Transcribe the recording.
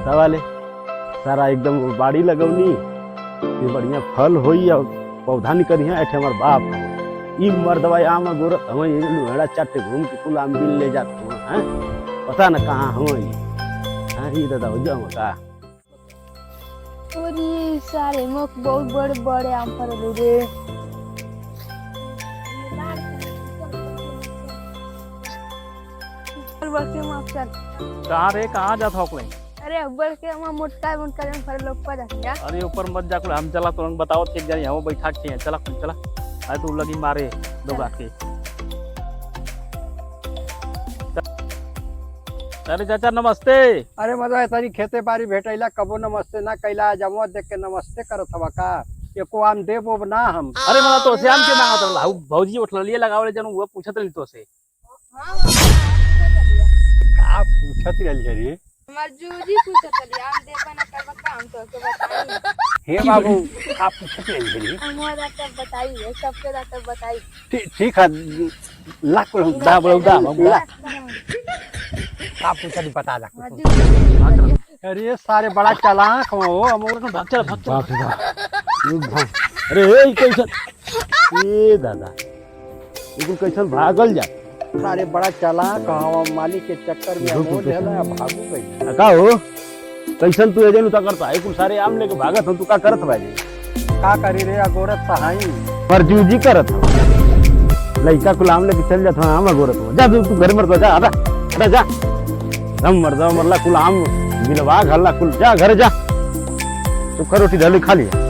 दवा ले सारा एकदम बाड़ी लगौनी ये बढ़िया फल होई और पौधा निकली है ऐठे हमार बाप ई मर्दवा आम गोरत हम ये लुहेड़ा चाटे घूम के कुल आम बिल ले जात हैं पता न कहाँ हम हां ये दादा हो जाओ का और ये सारे मुख बहुत बड़े बड़े आम पर रे कहाँ रे कहाँ जात हो कोई? अरे अब्बर के हम मोटका मोटका जन फर लोग पर जा अरे ऊपर मत जा हम चला तुरंत बताओ ठीक जानी हम बैठा के चला चला अरे तू लगी मारे दो के अरे चाचा नमस्ते। अरे मजा तारी खेते बाड़ी भेटैला कबो नमस्ते ना कैला जमवा देख के नमस्ते करत हवा का एको आम देबो ना हम। अरे मला तो से आम के मांगत रहा भौजी उठलिए लगावले जन वो पूछत रही तो से का पूछत रही रे हमार जूजी पूछत रही आम देबा ना करबा काम तो के बताई हे बाबू का पूछत रही रे हमारा तब बताइए सबके तब बताई ठीक है लाख दा बोलदा का पूछत बता ला। जूजी अरे सारे बड़ा चालाक हो अमोर भाग चल भाग चल अरे ए कैसन ए दादा ये कैसन भागल जा सारे बड़ा चालाक हवा मालिक के चक्कर में अमोर देला भागू गई का हो कैसन तू एजन उता करता है कुल सारे आम लेके भागत हम तू का करत बाजे का करी रे अगोरत सहाई पर जूजी करत लइका कुल आम लेके चल जात हम गोरत हो जा तू घर मर जा आदा अरे जा हम मरदा मरला कुल आम बिलवा घल्ला कुल जा घर जा सुखा रोटी डाली खा लिया।